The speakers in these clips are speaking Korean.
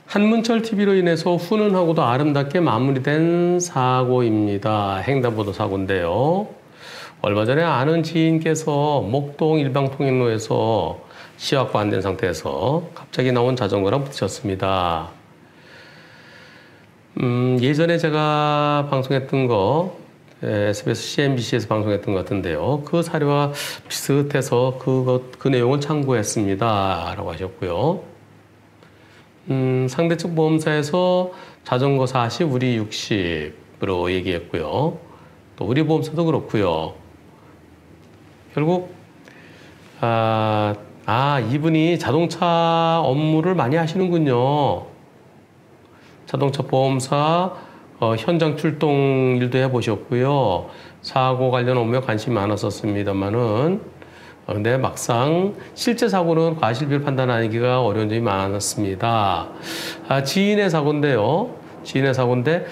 한문철 TV로 인해서 훈훈하고도 아름답게 마무리된 사고입니다. 횡단보도 사고인데요. 얼마 전에 아는 지인께서 목동 일방통행로에서 시야가 안 된 상태에서 갑자기 나온 자전거랑 부딪혔습니다. 예전에 제가 방송했던 거 SBS, CNBC에서 방송했던 것 같은데요. 그 사례와 비슷해서 그 내용을 참고했습니다. 라고 하셨고요. 상대측 보험사에서 자전거 40, 우리 60으로 얘기했고요. 또 우리 보험사도 그렇고요. 결국 이분이 자동차 업무를 많이 하시는군요. 자동차 보험사 현장 출동 일도 해보셨고요. 사고 관련 업무에 관심이 많았었습니다만은 근데 막상 실제 사고는 과실비를 판단하기가 어려운 점이 많았습니다. 지인의 사고인데요. 지인의 사고인데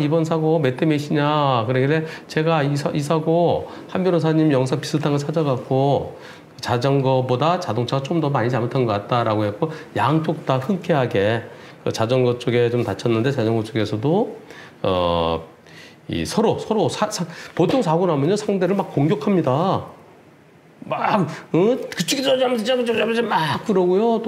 이번 사고 몇 대 몇이냐 그러길래 제가 이 사고 한 변호사님 영상 비슷한 거 찾아갖고 자전거보다 자동차가 좀 더 많이 잘못한 것 같다라고 했고 양쪽 다 흔쾌하게 그 자전거 쪽에 좀 다쳤는데 자전거 쪽에서도 서로 보통 사고 나면요 상대를 막 공격합니다. 막 그쪽이 잘못했지 막 그러고요.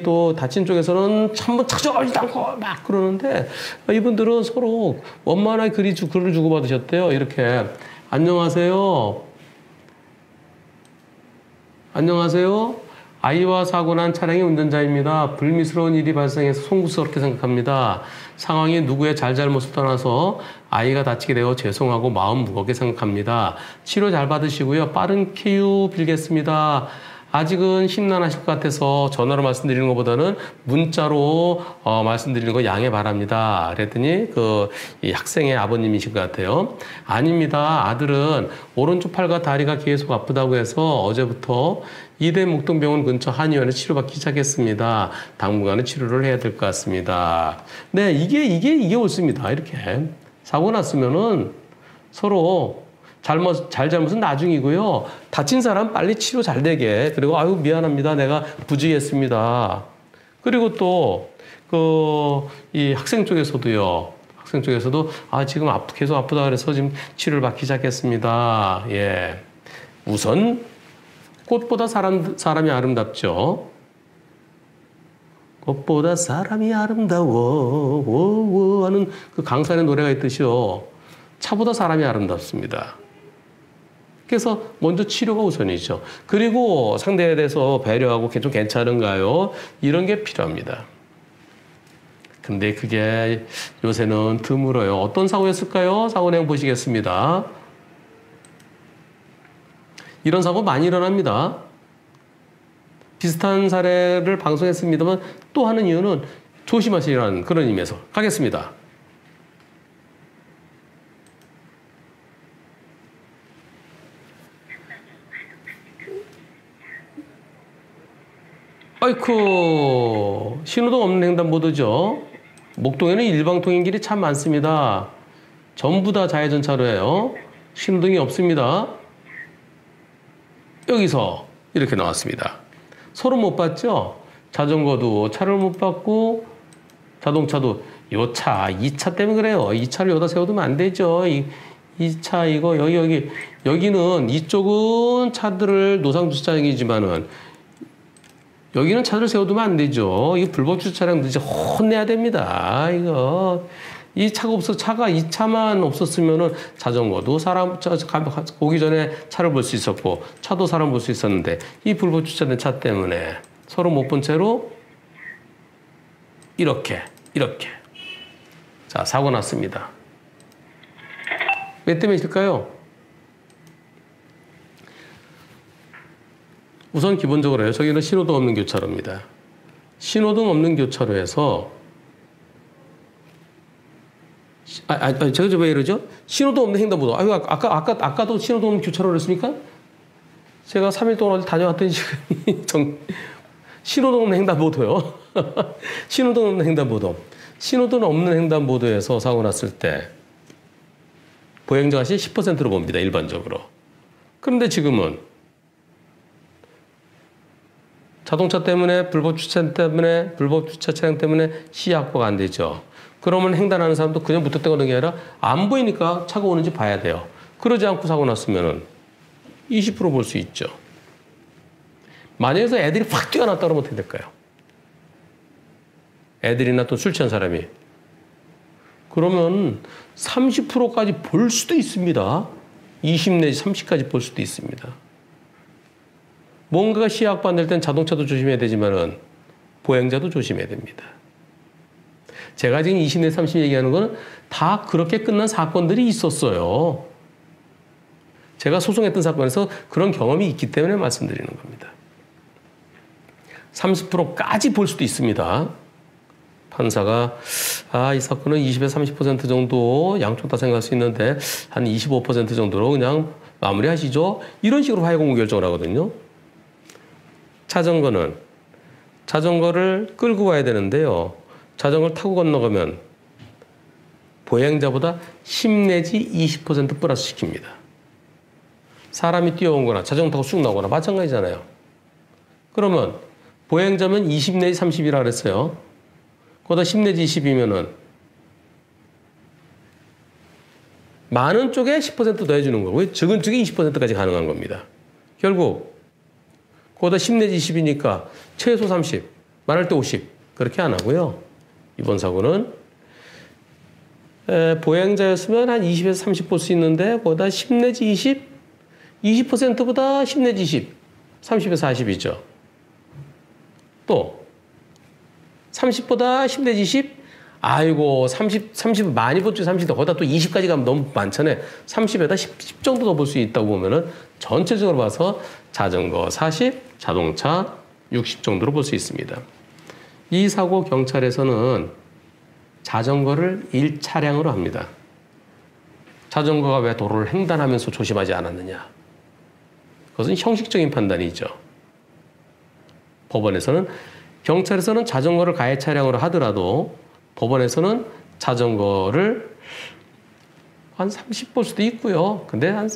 또 다친 쪽에서는 한번 찾아가지도 않고 막 그러는데 이분들은 서로 원만하게 글을 주고받으셨대요. 이렇게 안녕하세요. 아이와 사고 난 차량의 운전자입니다. 불미스러운 일이 발생해서 송구스럽게 생각합니다. 상황이 누구의 잘잘못을 떠나서 아이가 다치게 되어 죄송하고 마음 무겁게 생각합니다. 치료 잘 받으시고요. 빠른 쾌유 빌겠습니다. 아직은 심란하실 것 같아서 전화로 말씀드리는 것보다는 문자로 말씀드리는 거 양해 바랍니다. 그랬더니 이 학생의 아버님이신 것 같아요. 아닙니다. 아들은 오른쪽 팔과 다리가 계속 아프다고 해서 어제부터 이대 목동병원 근처 한의원에 치료받기 시작했습니다. 당분간은 치료를 해야 될 것 같습니다. 네, 이게 옳습니다. 이렇게 사고 났으면은 서로 잘못은 나중이고요. 다친 사람 빨리 치료 잘 되게. 그리고 미안합니다. 내가 부주의했습니다. 그리고 또 이 학생 쪽에서도요. 지금 계속 아프다 그래서 지금 치료를 받기 시작했습니다. 예. 우선 꽃보다 사람이 아름답죠. 꽃보다 사람이 아름다워 하는 그 강산의 노래가 있듯이요. 차보다 사람이 아름답습니다. 그래서 먼저 치료가 우선이죠. 그리고 상대에 대해서 배려하고 좀 괜찮은가요? 이런 게 필요합니다. 근데 그게 요새는 드물어요. 어떤 사고였을까요? 사고 내용 보시겠습니다. 이런 사고 많이 일어납니다. 비슷한 사례를 방송했습니다만 또 하는 이유는 조심하시라는 그런 의미에서 가겠습니다. 아이쿠, 신호등 없는 횡단보도죠. 목동에는 일방통행길이 참 많습니다. 전부 다 좌회전차로예요. 신호등이 없습니다. 여기서 이렇게 나왔습니다. 서로 못 봤죠? 자전거도 차를 못 봤고 자동차도 이 차 때문에 그래요. 이 차를 여기다 세워두면 안 되죠. 이 차 이거 여기는 이쪽은 차들을 노상 주차장이지만은 여기는 차를 세워두면 안 되죠. 이거 불법 주차량도 이제 혼내야 됩니다. 이 차만 없었으면은 자전거도 사람 오기 전에 차를 볼 수 있었고 차도 사람 볼 수 있었는데 이 불법 주차된 차 때문에 서로 못 본 채로 이렇게 자 사고 났습니다. 몇 대 몇일까요? 우선 기본적으로요. 저기는 신호등 없는 교차로입니다. 신호등 없는 교차로에서 제가 왜 이러죠? 신호등 없는 횡단보도. 아까도 신호등 없는 교차로를 했습니까? 제가 3일 동안 어디 다녀왔더니 지금 신호등 없는 횡단보도요. 신호등 없는 횡단보도. 신호등 없는 횡단보도에서 사고 났을 때 보행자가 10%로 봅니다. 일반적으로. 그런데 지금은 자동차 때문에 불법 주차 차량 때문에 시야 확보가 안 되죠. 그러면 횡단하는 사람도 그냥 무턱대고 게 아니라 안 보이니까 차가 오는지 봐야 돼요. 그러지 않고 사고 났으면은 20% 볼 수 있죠. 만약에 애들이 확 뛰어났다 그러면 어떻게 될까요? 애들이나 또 술 취한 사람이. 그러면 30%까지 볼 수도 있습니다. 20 내지 30까지 볼 수도 있습니다. 뭔가가 시야 확보 안 될 땐 자동차도 조심해야 되지만은 보행자도 조심해야 됩니다. 제가 지금 20 내지 30 얘기하는 거는 다 그렇게 끝난 사건들이 있었어요. 제가 소송했던 사건에서 그런 경험이 있기 때문에 말씀드리는 겁니다. 30%까지 볼 수도 있습니다. 판사가 이 사건은 20에서 30% 정도 양쪽 다 생각할 수 있는데 한 25% 정도로 그냥 마무리하시죠. 이런 식으로 화해 공고 결정을 하거든요. 자전거를 끌고 와야 되는데요. 자전거를 타고 건너가면 보행자보다 10 내지 20% 플러스 시킵니다. 사람이 뛰어온 거나 자전거 타고 쑥 나오거나 마찬가지잖아요. 그러면 보행자면 20 내지 30이라 그랬어요. 거기다 10 내지 20이면은 많은 쪽에 10% 더해주는 거고요. 적은 쪽에 20%까지 가능한 겁니다. 결국 거기다 10 내지 20이니까 최소 30, 많을 때 50 그렇게 안 하고요. 이번 사고는 보행자였으면 한 20에서 30 볼 수 있는데 거기다 10 내지 20, 20%보다 10 내지 20, 30에서 40이죠. 또 30보다 10 내지 10, 아이고 30 많이 볼 줄 30인데 거기다 또 20까지 가면 너무 많잖아요. 30에다 10 정도 더 볼 수 있다고 보면은 전체적으로 봐서 자전거 40, 자동차 60 정도로 볼 수 있습니다. 이 사고 경찰에서는 자전거를 1차량으로 합니다. 자전거가 왜 도로를 횡단하면서 조심하지 않았느냐. 그것은 형식적인 판단이죠. 법원에서는 경찰에서는 자전거를 가해 차량으로 하더라도 법원에서는 자전거를 한 30 볼 수도 있고요. 근데 한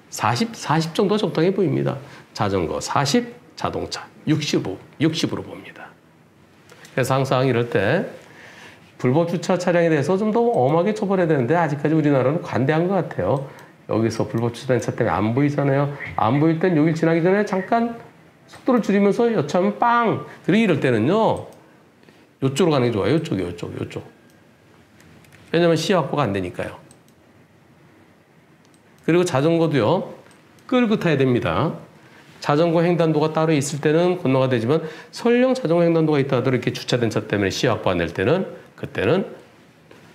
40 정도 적당해 보입니다. 자전거 40, 자동차 60으로 봅니다. 그래서 항상 이럴 때 불법 주차 차량에 대해서 좀 더 엄하게 처벌해야 되는데 아직까지 우리나라는 관대한 것 같아요. 여기서 불법 주차된 차 때문에 안 보이잖아요. 안 보일 땐 여길 지나기 전에 잠깐 속도를 줄이면서 여차하면 빵! 그리고 이럴 때는요. 이쪽으로 가는 게 좋아요. 이쪽. 왜냐면 시야 확보가 안 되니까요. 그리고 자전거도요. 끌고 타야 됩니다. 자전거 횡단도가 따로 있을 때는 건너가 되지만 설령 자전거 횡단도가 있다 하더라도 이렇게 주차된 차 때문에 시야 확보 안 될 때는 그때는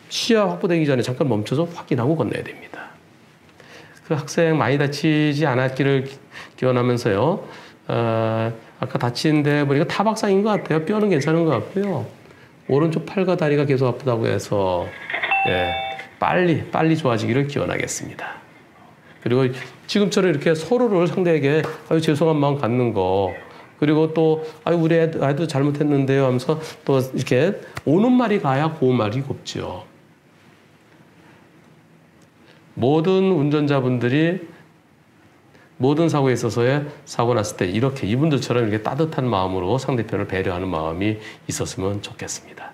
시야 확보되기 전에 잠깐 멈춰서 확인하고 건너야 됩니다. 그 학생 많이 다치지 않았기를 기원하면서요. 아까 다친 데 보니까 타박상인 것 같아요. 뼈는 괜찮은 것 같고요. 오른쪽 팔과 다리가 계속 아프다고 해서 빨리 좋아지기를 기원하겠습니다. 그리고 지금처럼 이렇게 서로를 상대에게 죄송한 마음 갖는 거 그리고 또 우리 아이도 잘못했는데요 하면서 또 이렇게 오는 말이 가야 고운 말이 곱지요. 모든 운전자분들이 모든 사고에 있어서의 사고 났을 때 이렇게 이분들처럼 이렇게 따뜻한 마음으로 상대편을 배려하는 마음이 있었으면 좋겠습니다.